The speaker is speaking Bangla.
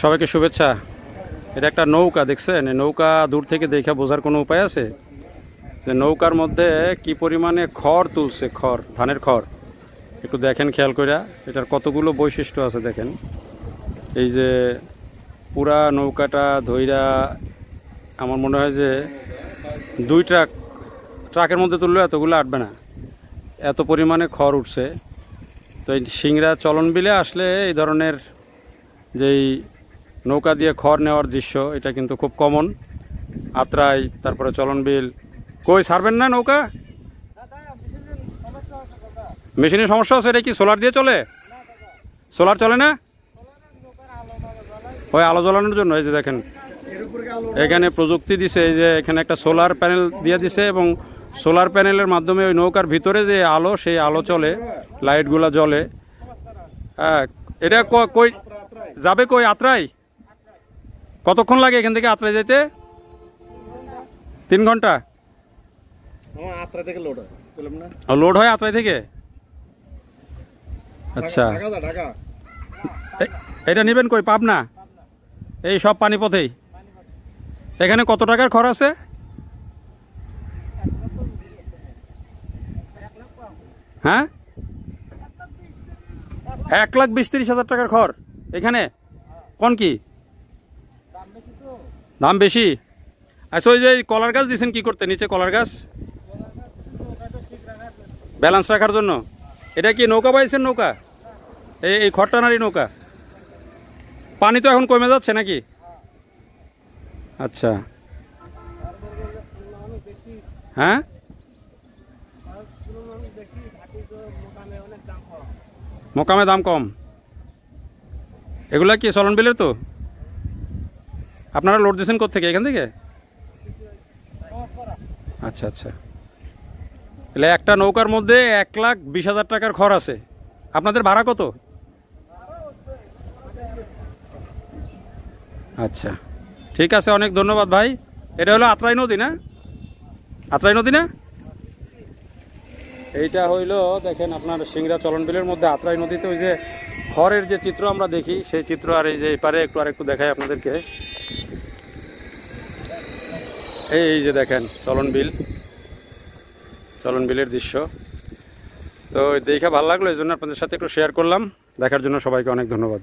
সবাইকে শুভেচ্ছা। এটা একটা নৌকা দেখছেন, এই নৌকা দূর থেকে দেখে বোঝার কোনো উপায় আছে যে নৌকার মধ্যে কি পরিমাণে খড় তুলছে, খড়, ধানের খড়। একটু দেখেন খেয়াল করে, এটার কতগুলো বৈশিষ্ট্য আছে দেখেন। এই যে পুরা নৌকাটা ধইরা আমার মনে হয় যে 2 ট্রাকের মধ্যে তুললে এতগুলো আটবে না, এত পরিমাণে খড় উঠছে। তো এই সিংড়া চলন বিলে আসলে এই ধরনের যেই নৌকা দিয়ে খড় নেওয়ার দৃশ্য, এটা কিন্তু খুব কমন। আত্রাই, তারপরে চলন বিল। কই ছাড়বেন না নৌকা? মেশিনের সমস্যা আছে। এটা কি সোলার দিয়ে চলে? সোলার চলে না, ওই আলো জ্বালানোর জন্য। এই যে দেখেন এখানে প্রযুক্তি দিছে, এই যে এখানে একটা সোলার প্যানেল দিয়ে দিছে এবং সোলার প্যানেলের মাধ্যমে ওই নৌকার ভিতরে যে আলো, সেই আলো চলে, লাইটগুলো জ্বলে। হ্যাঁ, এটা কই যাবে? কই আত্রাই? কতক্ষণ লাগে এখান থেকে আত্রাই যেতে? 3 ঘন্টা লোড হয় আত্রাই থেকে। আচ্ছা, এটা নেবেন কই? পাবনা? এই সব পানিপথেই। এখানে কত টাকার খরচ আছে? হ্যাঁ, 1,20,30,000 টাকার খড় এখানে। কোন কি দাম বেশি? আচ্ছা, ওই যে কলার গাছ দিয়েছেন কি করতে? নিচে কলার গাছ ব্যালেন্স রাখার জন্য। এটা কি নৌকা পাইছেন? নৌকা এই খড়টানারি নৌকা। পানি তো এখন কমে যাচ্ছে নাকি? আচ্ছা, হ্যাঁ, মোকামে দাম কম। এগুলা কি চলন বিলের? তো আপনারা লোড দিয়েছেন কোত্থেকে? এখান থেকে? আচ্ছা আচ্ছা, তাহলে একটা নৌকার মধ্যে 1,20,000 টাকার খরচ আছে। আপনাদের ভাড়া কত? আচ্ছা, ঠিক আছে, অনেক ধন্যবাদ ভাই। এটা হলো আত্রাই নদী না? আত্রাই নদী না? এইটা হইল দেখেন আপনার সিংড়া চলন বিলের মধ্যে আত্রাই নদীতে ওই যে খড়ের যে চিত্র আমরা দেখি, সেই চিত্র। আর এই যে এপারে একটু আরেকটু দেখাই আপনাদেরকে। এই যে দেখেন চলন বিলের দৃশ্য। তো দেখে ভালো লাগলো, এই জন্য আপনাদের সাথে একটু শেয়ার করলাম। দেখার জন্য সবাইকে অনেক ধন্যবাদ।